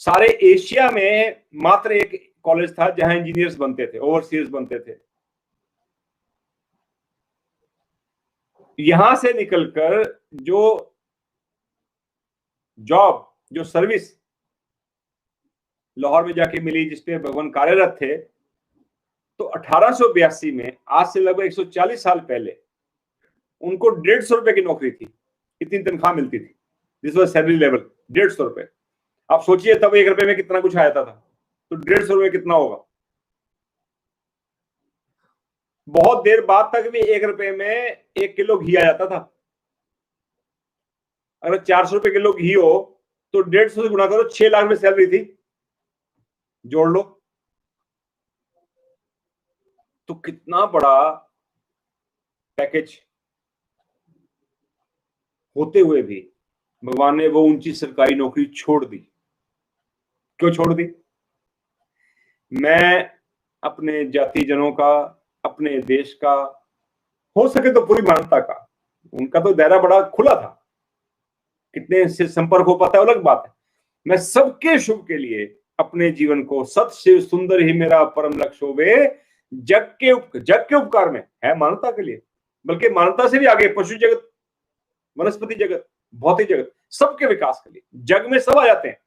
सारे एशिया में मात्र एक कॉलेज था जहां इंजीनियर्स बनते थे, ओवरसीयर्स बनते थे। यहां से निकलकर जो जॉब, जो सर्विस लाहौर में जाके मिली, जिसपे भगवान कार्यरत थे, तो 1882 में, आज से लगभग 140 साल पहले, उनको 150 रुपए की नौकरी थी, इतनी तनख्वाह मिलती थी। दिस वाज सैलरी लेवल 150 रुपए। आप सोचिए तब 1 रुपए में कितना कुछ आता था, तो 150 रुपए कितना होगा। बहुत देर बाद तक भी 1 रुपए में 1 किलो घी आ जाता था। अगर 400 रुपए किलो घी हो तो 150 से गुणा करो, 6 लाख में सैलरी थी, जोड़ लो। तो कितना बड़ा पैकेज होते हुए भी भगवान ने वो ऊंची सरकारी नौकरी छोड़ दी। क्यों छोड़ दी? मैं अपने जाति जनों का, अपने देश का, हो सके तो पूरी मानवता का, उनका तो दायरा बड़ा खुला था, कितने से संपर्क हो पाता है अलग बात है। मैं सबके शुभ के लिए अपने जीवन को सत से सुंदर ही मेरा परम लक्ष्य होवे, जग के उपकार में है मानवता के लिए, बल्कि मानवता से भी आगे पशु जगत, वनस्पति जगत, भौतिक जगत, सबके विकास के लिए। जग में सब आ जाते हैं,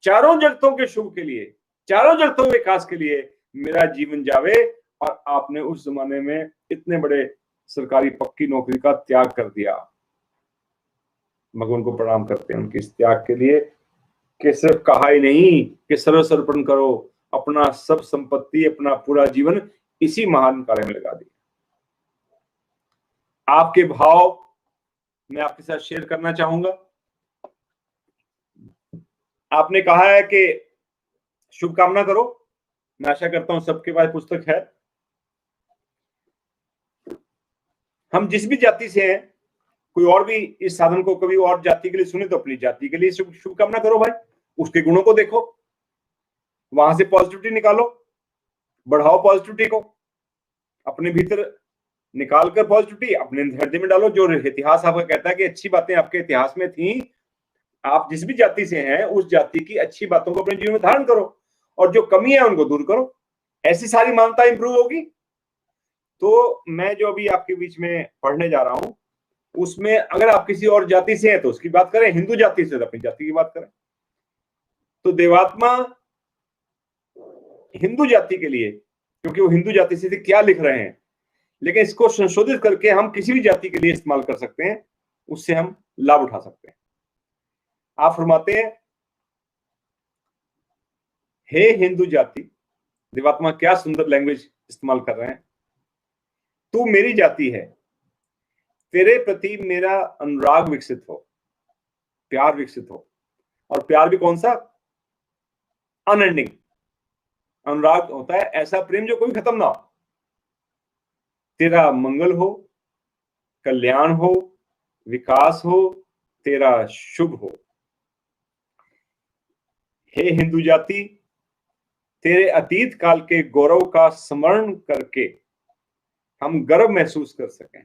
चारों जगतों के शुभ के लिए, चारों जगतों के विकास के लिए मेरा जीवन जावे। और आपने उस जमाने में इतने बड़े सरकारी पक्की नौकरी का त्याग कर दिया। भगवान को प्रणाम करते हैं उनके इस त्याग के लिए, कि सिर्फ कहा ही नहीं कि सर्वसर्पण करो, अपना सब संपत्ति, अपना पूरा जीवन इसी महान कार्य में लगा दिया। आपके भाव मैं आपके साथ शेयर करना चाहूंगा। आपने कहा है कि शुभकामना करो, मैं आशा करता हूं सबके पास पुस्तक है। हम जिस भी जाति से हैं, कोई और भी इस साधन को कभी और जाति के लिए सुने तो अपनी जाति के लिए शुभकामना करो भाई, उसके गुणों को देखो, वहां से पॉजिटिविटी निकालो, बढ़ाओ पॉजिटिविटी को, अपने भीतर निकालकर पॉजिटिविटी अपने हृदय में डालो। जो इतिहास आपका कहता है कि अच्छी बातें आपके इतिहास में थी, आप जिस भी जाति से हैं उस जाति की अच्छी बातों को अपने जीवन में धारण करो, और जो कमी है उनको दूर करो, ऐसी सारी मानवता इंप्रूव होगी। तो मैं जो अभी आपके बीच में पढ़ने जा रहा हूं, उसमें अगर आप किसी और जाति से हैं तो उसकी बात करें, हिंदू जाति से तो अपनी जाति की बात करें। तो देवात्मा हिंदू जाति के लिए, क्योंकि वो हिंदू जाति से क्या लिख रहे हैं, लेकिन इसको संशोधित करके हम किसी भी जाति के लिए इस्तेमाल कर सकते हैं, उससे हम लाभ उठा सकते हैं। आप फरमाते हैं, हे हिंदू जाति, देवात्मा क्या सुंदर लैंग्वेज इस्तेमाल कर रहे हैं, तू मेरी जाति है, तेरे प्रति मेरा अनुराग विकसित हो, प्यार विकसित हो। और प्यार भी कौन सा? अनएंडिंग। अनुराग होता है ऐसा प्रेम जो कोई खत्म ना हो। तेरा मंगल हो, कल्याण हो, विकास हो, तेरा शुभ हो। हे हिंदू जाति, तेरे अतीत काल के गौरव का स्मरण करके हम गर्व महसूस कर सकें।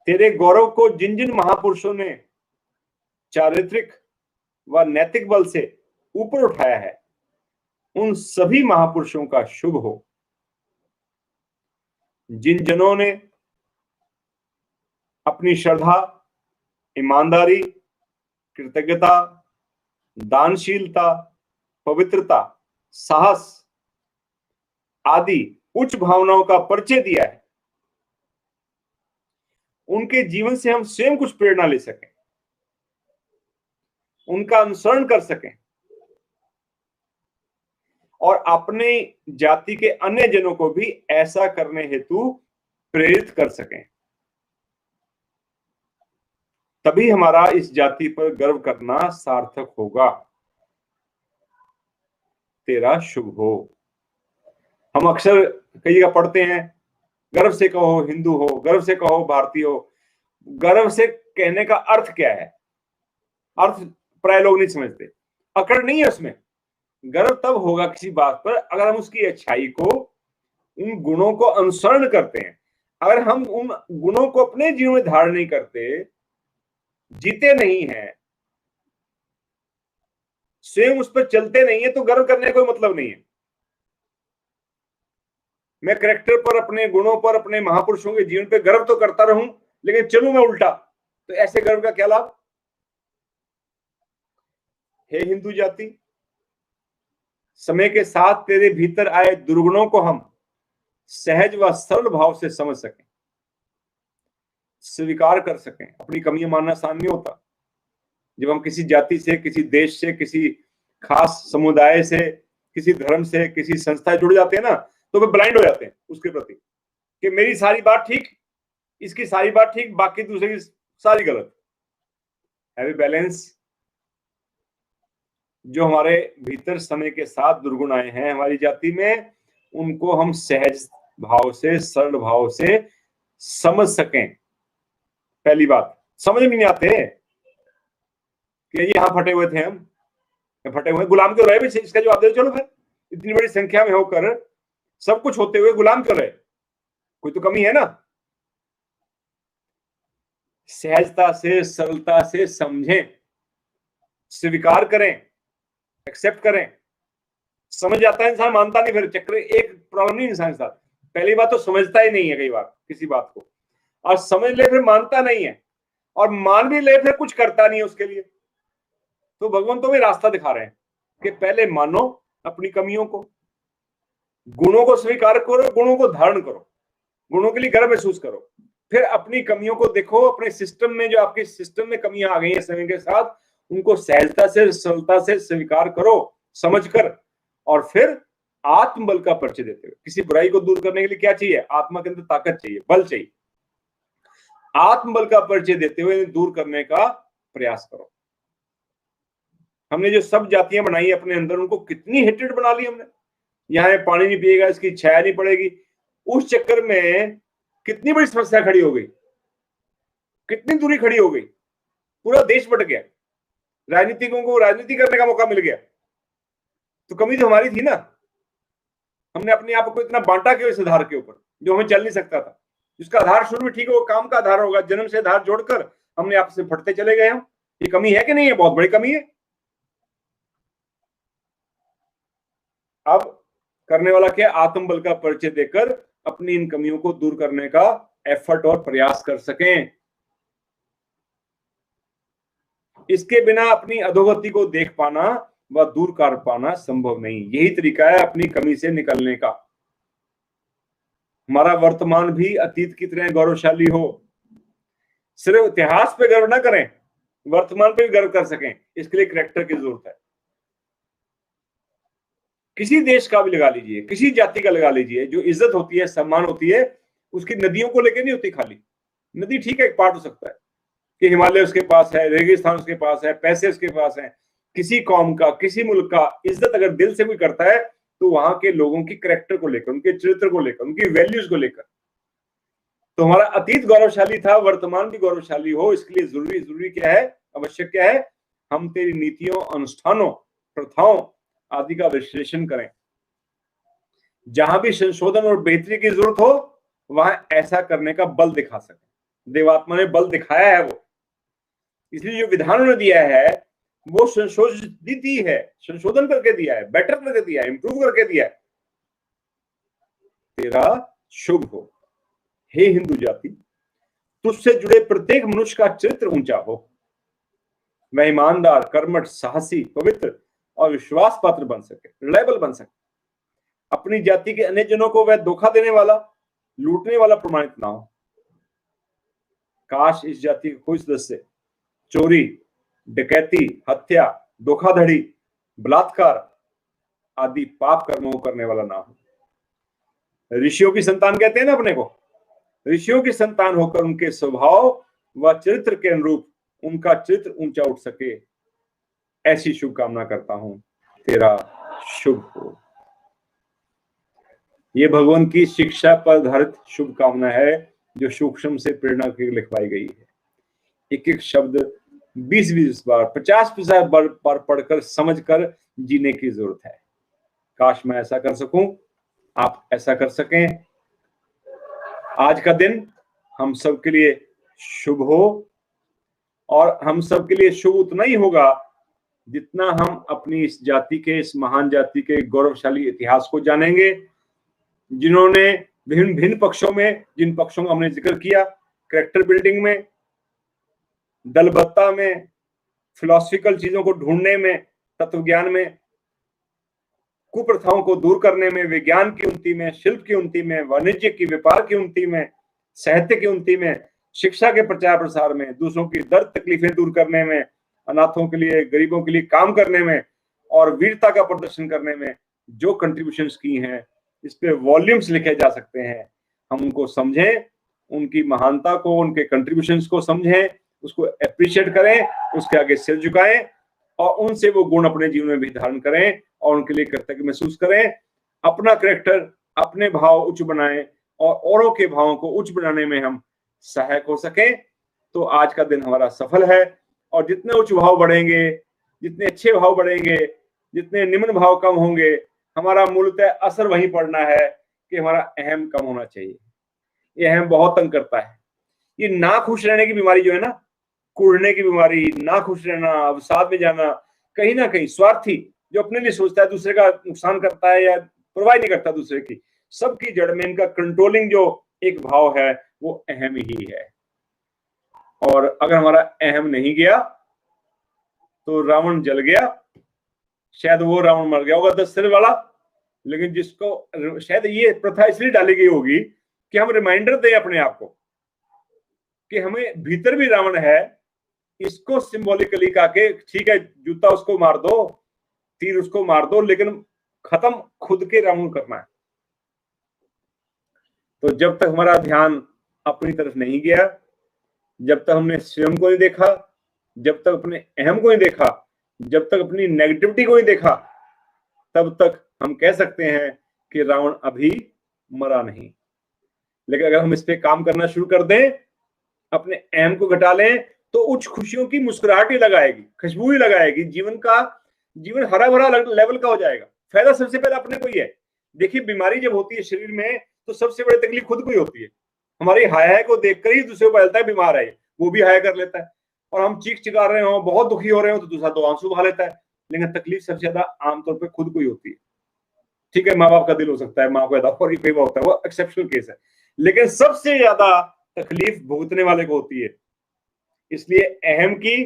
तेरे गौरव को जिन जिन महापुरुषों ने चारित्रिक व नैतिक बल से ऊपर उठाया है, उन सभी महापुरुषों का शुभ हो। जिन जनों ने अपनी श्रद्धा, ईमानदारी, कृतज्ञता, दानशीलता, पवित्रता, साहस आदि उच्च भावनाओं का परिचय दिया है, उनके जीवन से हम स्वयं कुछ प्रेरणा ले सकें, उनका अनुसरण कर सकें और अपने जाति के अन्य जनों को भी ऐसा करने हेतु प्रेरित कर सकें। तभी हमारा इस जाति पर गर्व करना सार्थक होगा। तेरा शुभ हो। हम अक्सर कई जगह पढ़ते हैं, गर्व से कहो हिंदू हो, गर्व से कहो भारतीय हो। गर्व से कहने का अर्थ क्या है? अर्थ प्राय लोग नहीं समझते, अकड़ नहीं है उसमें। गर्व तब होगा किसी बात पर अगर हम उसकी अच्छाई को, उन गुणों को अनुसरण करते हैं। अगर हम उन गुणों को अपने जीवन में धारण नहीं करते, जीते नहीं हैं, स्वयं उस पर चलते नहीं है, तो गर्व करने का कोई मतलब नहीं है। मैं कैरेक्टर पर, अपने गुणों पर, अपने महापुरुषों के जीवन पे गर्व तो करता रहूं, लेकिन चलूं मैं उल्टा, तो ऐसे गर्व का क्या लाभ? हे हिंदू जाति, समय के साथ तेरे भीतर आए दुर्गुणों को हम सहज व सरल भाव से समझ सकें, स्वीकार कर सकें। अपनी कमियां मानना आसान नहीं होता। जब हम किसी जाति से, किसी देश से, किसी खास समुदाय से, किसी धर्म से, किसी संस्था जुड़ जाते हैं ना, तो वे ब्लाइंड हो जाते हैं उसके प्रति कि मेरी सारी बात ठीक, इसकी सारी बात ठीक, बाकी दूसरे की सारी गलत। Have a balance. जो हमारे भीतर समय के साथ दुर्गुण आए हैं हमारी जाति में, उनको हम सहज भाव से, सरल भाव से समझ सकें। पहली बात, समझ में नहीं आते कि ये यहां फटे हुए थे, हम फटे हुए गुलाम क्यों रहे? इसका जवाब दे। चलो फिर, इतनी बड़ी संख्या में होकर सब कुछ होते हुए गुलाम क्यों रहे? कोई तो कमी है ना। सहजता से, सरलता से समझें, स्वीकार करें, एक्सेप्ट करें। समझ जाता है इंसान, मानता नहीं। फिर चक्र एक प्रॉब्लम नहीं इंसान के साथ। पहली बात तो समझता ही नहीं है कई बार किसी बात को, और समझ ले फिर मानता नहीं है, और मान भी ले फिर कुछ करता नहीं है उसके लिए। तो भगवान तो भी रास्ता दिखा रहे हैं कि पहले मानो अपनी कमियों को, गुणों को स्वीकार करो, गुणों को धारण करो, गुणों के लिए गर्व महसूस करो, फिर अपनी कमियों को देखो। अपने सिस्टम में, जो आपके सिस्टम में कमियां आ गई हैं समय के साथ, उनको सहजता से, सरलता से स्वीकार करो, समझकर, और फिर आत्मबल का परिचय देते हुए। किसी बुराई को दूर करने के लिए क्या चाहिए? आत्मा के अंदर ताकत चाहिए, बल चाहिए। आत्मबल का परिचय देते हुए दूर करने का प्रयास करो। हमने जो सब जातियां बनाई अपने अंदर, उनको कितनी हेटेड बना ली हमने। यहाँ पानी नहीं पिएगा, इसकी छाया नहीं पड़ेगी, उस चक्कर में कितनी बड़ी समस्या खड़ी हो गई, कितनी दूरी खड़ी हो गई, पूरा देश बट गया, राजनीतिकों को राजनीति करने का मौका मिल गया। तो कमी तो हमारी थी ना। हमने अपने आप को इतना बांटा क्यों इस आधार के ऊपर जो हमें चल नहीं सकता था। जिसका आधार शुरू में ठीक है, वो काम का आधार होगा, जन्म से आधार जोड़कर हमने आपस में फटते चले गए। हम, ये कमी है कि नहीं है? बहुत बड़ी कमी है। अब करने वाला क्या? आत्मबल का परिचय देकर अपनी इन कमियों को दूर करने का एफर्ट और प्रयास कर सकें। इसके बिना अपनी अधोगति को देख पाना व दूर कर पाना संभव नहीं। यही तरीका है अपनी कमी से निकलने का। हमारा वर्तमान भी अतीत की तरह गौरवशाली हो। सिर्फ इतिहास पे गर्व ना करें, वर्तमान पे भी गर्व कर सकें। इसके लिए कैरेक्टर की जरूरत है। किसी देश का भी लगा लीजिए, किसी जाति का लगा लीजिए, जो इज्जत होती है, सम्मान होती है, उसकी नदियों को लेकर नहीं होती खाली। नदी ठीक है, एक पार्ट हो सकता है कि हिमालय उसके पास है, रेगिस्तान उसके पास है, पैसे उसके पास है। किसी कौम का, किसी मुल्क का इज्जत अगर दिल से कोई करता है, तो वहां के लोगों की कैरेक्टर को लेकर, उनके चरित्र को लेकर, उनकी वैल्यूज को लेकर। तो हमारा अतीत गौरवशाली था, वर्तमान भी गौरवशाली हो। इसके लिए जरूरी क्या है, आवश्यक क्या है? हम तेरी नीतियों, अनुष्ठानों, प्रथाओं आदि का विश्लेषण करें। जहां भी संशोधन और बेहतरी की जरूरत हो, वहां ऐसा करने का बल दिखा सके। देवात्मा ने बल दिखाया है वो, इसलिए जो विधान उन्होंने दिया है वो संशोधित ही है, संशोधन करके दिया है, बेटर करके दिया है, इंप्रूव करके दिया है। तेरा शुभ हो। हे हिंदू जाति, तुझसे जुड़े प्रत्येक मनुष्य का चरित्र ऊंचा हो। वह ईमानदार, कर्मठ, साहसी, पवित्र और विश्वास पात्र बन सके, रिलायबल बन सके। अपनी जाति के अन्य जनों को वह धोखा देने वाला, लूटने वाला प्रमाणित ना हो। काश इस जाति का कोई सदस्य चोरी, डकैती, हत्या, धोखाधड़ी, बलात्कार आदि पाप कर्मों को करने वाला ना हो। ऋषियों की संतान कहते हैं ना अपने को, ऋषियों की संतान होकर उनके स्वभाव व चरित्र के अनुरूप उनका चरित्र ऊंचा उठ सके, ऐसी शुभकामना करता हूं। तेरा शुभ हो। ये भगवान की शिक्षा पर आधारित शुभकामना है जो सूक्ष्म से प्रेरणा के लिखवाई गई है। एक एक शब्द 20-20 बार 50-50 बार पढ़कर समझकर जीने की जरूरत है। काश मैं ऐसा कर सकूं, आप ऐसा कर सकें। आज का दिन हम सबके लिए शुभ हो, और हम सबके लिए शुभ उतना ही होगा जितना हम अपनी इस जाति के, इस महान जाति के गौरवशाली इतिहास को जानेंगे, जिन्होंने भिन्न भिन्न पक्षों में, जिन पक्षों का हमने जिक्र किया, कैरेक्टर बिल्डिंग में, दलबत्ता में, फिलोसफिकल चीजों को ढूंढने में, तत्व ज्ञान में, कुप्रथाओं को दूर करने में, विज्ञान की उन्नति में, शिल्प की उन्नति में, वाणिज्य की, व्यापार की उन्नति में, साहित्य की उन्नति में, शिक्षा के प्रचार प्रसार में, दूसरों की दर्द तकलीफें दूर करने में, अनाथों के लिए, गरीबों के लिए काम करने में और वीरता का प्रदर्शन करने में जो कंट्रीब्यूशंस की हैं, इस पे वॉल्यूम्स लिखे जा सकते हैं। हम उनको समझें, उनकी महानता को, उनके कंट्रीब्यूशंस को समझें, उसको अप्रिशिएट करें, उसके आगे सिर झुकाएं और उनसे वो गुण अपने जीवन में भी धारण करें और उनके लिए कर्तव्य महसूस करें। अपना कैरेक्टर, अपने भाव उच्च बनाएं और औरों के भावों को उच्च बनाने में हम सहायक हो सकें। तो आज का दिन हमारा सफल है। और जितने उच्च भाव बढ़ेंगे, जितने अच्छे भाव बढ़ेंगे, जितने निम्न भाव कम होंगे, हमारा मूलतः असर वहीं पड़ना है कि हमारा अहम कम होना चाहिए। ये अहम बहुत तंग करता है। ये ना खुश रहने की बीमारी जो है ना, कुड़ने की बीमारी, ना खुश रहना, अवसाद में जाना, कहीं ना कहीं स्वार्थी जो अपने लिए सोचता है, दूसरे का नुकसान करता है या परवाह नहीं करता दूसरे की, सबकी जड़ में इनका कंट्रोलिंग जो एक भाव है वो अहम ही है। और अगर हमारा अहम नहीं गया तो रावण जल गया। शायद वो रावण मर गया होगा 10 सिर वाला, लेकिन जिसको शायद ये प्रथा इसलिए डाली गई होगी कि हम रिमाइंडर दें अपने आप को कि हमें भीतर भी रावण है। इसको सिंबॉलिकली कहा के ठीक है, जूता उसको मार दो, तीर उसको मार दो, लेकिन खत्म खुद के रावण करना है। तो जब तक हमारा ध्यान अपनी तरफ नहीं गया, जब तक हमने स्वयं को नहीं देखा, जब तक अपने अहम को नहीं देखा, जब तक अपनी नेगेटिविटी को नहीं देखा, तब तक हम कह सकते हैं कि रावण अभी मरा नहीं। लेकिन अगर हम इस पे काम करना शुरू कर दें, अपने अहम को घटा लें, तो उच्च खुशियों की मुस्कुराहट ही लगाएगी, खुशबू ही लगाएगी, जीवन हरा भरा लेवल का हो जाएगा। फायदा सबसे पहले अपने को ही है। देखिए, बीमारी जब होती है शरीर में तो सबसे बड़ी तकलीफ खुद को ही होती है। हमारी हाय को देखकर ही दूसरे को पता चलता है बीमार है, वो भी हाय कर लेता है। और हम चीख चिल्ला रहे हो, बहुत दुखी हो रहे हो, तो दूसरा तो आंसू बहा लेता है। लेकिन तकलीफ सबसे ज्यादा आमतौर पर खुद को ही होती है। ठीक है, माँ बाप का दिल हो सकता है, माँ को और कई बार होता है, वो एक्सेप्शनल केस है। लेकिन सबसे ज्यादा तकलीफ भुगतने वाले को होती है। इसलिए अहम की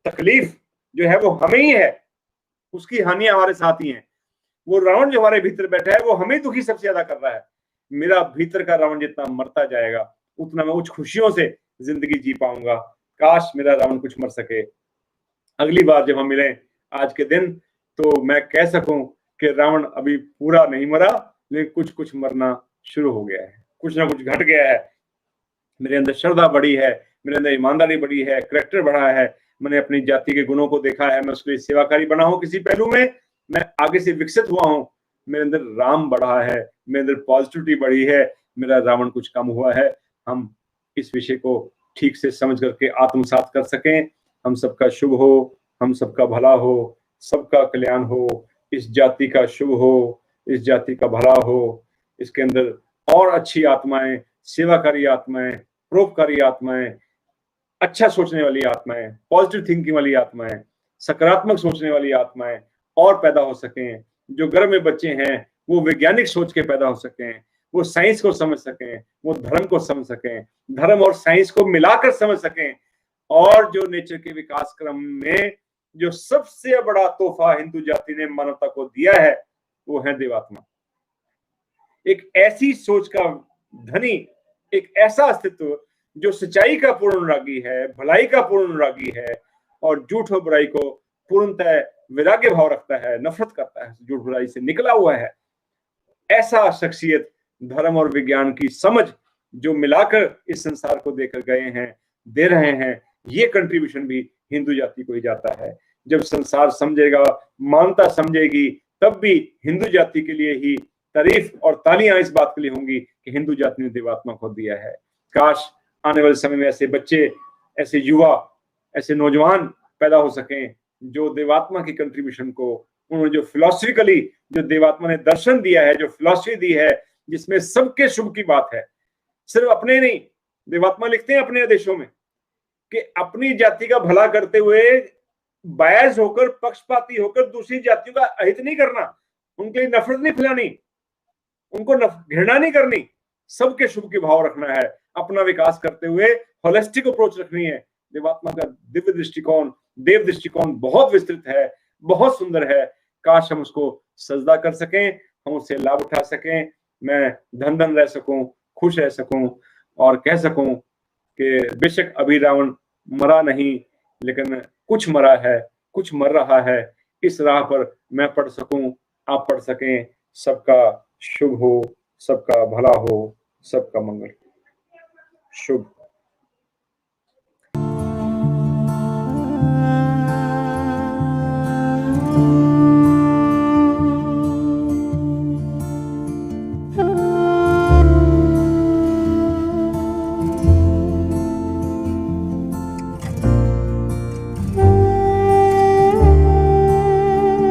तकलीफ जो है वो हमें ही है, उसकी हानियां हमारे साथ ही हैं। वो रावण जो हमारे भीतर बैठा है वो हमें दुखी सबसे ज्यादा कर रहा है। मेरा भीतर का रावण जितना मरता जाएगा उतना मैं उच्च खुशियों से जिंदगी जी पाऊंगा। काश मेरा रावण कुछ मर सके। अगली बार जब हम मिलें आज के दिन, तो मैं कह सकूं कि रावण अभी पूरा नहीं मरा, लेकिन कुछ कुछ मरना शुरू हो गया है, कुछ ना कुछ घट गया है। मेरे अंदर श्रद्धा बढ़ी है, मेरे अंदर ईमानदारी बढ़ी है, कैरेक्टर बढ़ा है, मैंने अपनी जाति के गुणों को देखा है, मैं उसके लिए सेवाकारी बना हूं, किसी पहलू में मैं आगे से विकसित हुआ हूं, मेरे अंदर राम बढ़ा है, मेरे अंदर पॉजिटिविटी बढ़ी है, मेरा रावण कुछ कम हुआ है। हम इस विषय को ठीक से समझ करके आत्मसात कर सकें। हम सबका शुभ हो, हम सबका भला हो, सबका कल्याण हो, इस जाति का शुभ हो, इस जाति का भला हो, इसके अंदर और अच्छी आत्माएं, सेवाकारी आत्माएं, परोपकारी आत्माएं, अच्छा सोचने वाली आत्माएं, पॉजिटिव थिंकिंग वाली आत्माएं, सकारात्मक सोचने वाली आत्माएं और पैदा हो सकें। जो गर्भ में बच्चे हैं वो वैज्ञानिक सोच के पैदा हो सकें, वो साइंस को समझ सकें, वो धर्म को समझ सकें, धर्म और साइंस को मिलाकर समझ सकें। और जो नेचर के विकास क्रम में जो सबसे बड़ा तोहफा हिंदू जाति ने मानवता को दिया है वो है देवात्मा। एक ऐसी सोच का धनी, एक ऐसा अस्तित्व जो सच्चाई का पूर्ण अनुरागी है, भलाई का पूर्ण अनुरागी है और झूठ और बुराई को पूर्णतः वैराग्य भाव रखता है, नफरत करता है, झूठ बुराई से निकला हुआ है। ऐसा शख्सियत धर्म और विज्ञान की समझ जो मिलाकर इस संसार को देकर गए हैं, दे रहे हैं, ये कंट्रीब्यूशन भी हिंदू जाति को ही जाता है। जब संसार समझेगा, मानवता समझेगी, तब भी हिंदू जाति के लिए ही तारीफ और तालियां इस बात के लिए होंगी कि हिंदू जाति ने देवात्मा खो दिया है। काश आने वाले समय में ऐसे बच्चे, ऐसे युवा, ऐसे नौजवान पैदा हो सकें जो देवात्मा की कंट्रीब्यूशन को, उन्होंने जो फिलोसफिकली, जो देवात्मा ने दर्शन दिया है, जो फिलोसफी दी है, जिसमें सबके शुभ की बात है, सिर्फ अपने नहीं, देवात्मा लिखते हैं अपने आदेशों में कि अपनी जाति का भला करते हुए बायस होकर, पक्षपाती होकर दूसरी जातियों का अहित नहीं करना, उनके लिए नफरत नहीं फैलानी, उनको घृणा नहीं करनी, सबके शुभ के भाव रखना है, अपना विकास करते हुए होलिस्टिक अप्रोच रखनी है। देवात्मा का दिव्य दृष्टिकोण, देव दृष्टिकोण बहुत विस्तृत है, बहुत सुंदर है। काश हम उसको सजदा कर सकें, हम उससे लाभ उठा सकें, मैं धन धन रह सकूं, खुश रह सकूं और कह सकूं कि बेशक अभी रावण मरा नहीं, लेकिन कुछ मरा है, कुछ मर रहा है। इस राह पर मैं पढ़ सकूं, आप पढ़ सकें। सबका शुभ हो, सबका भला हो, सबका मंगल। शुभ।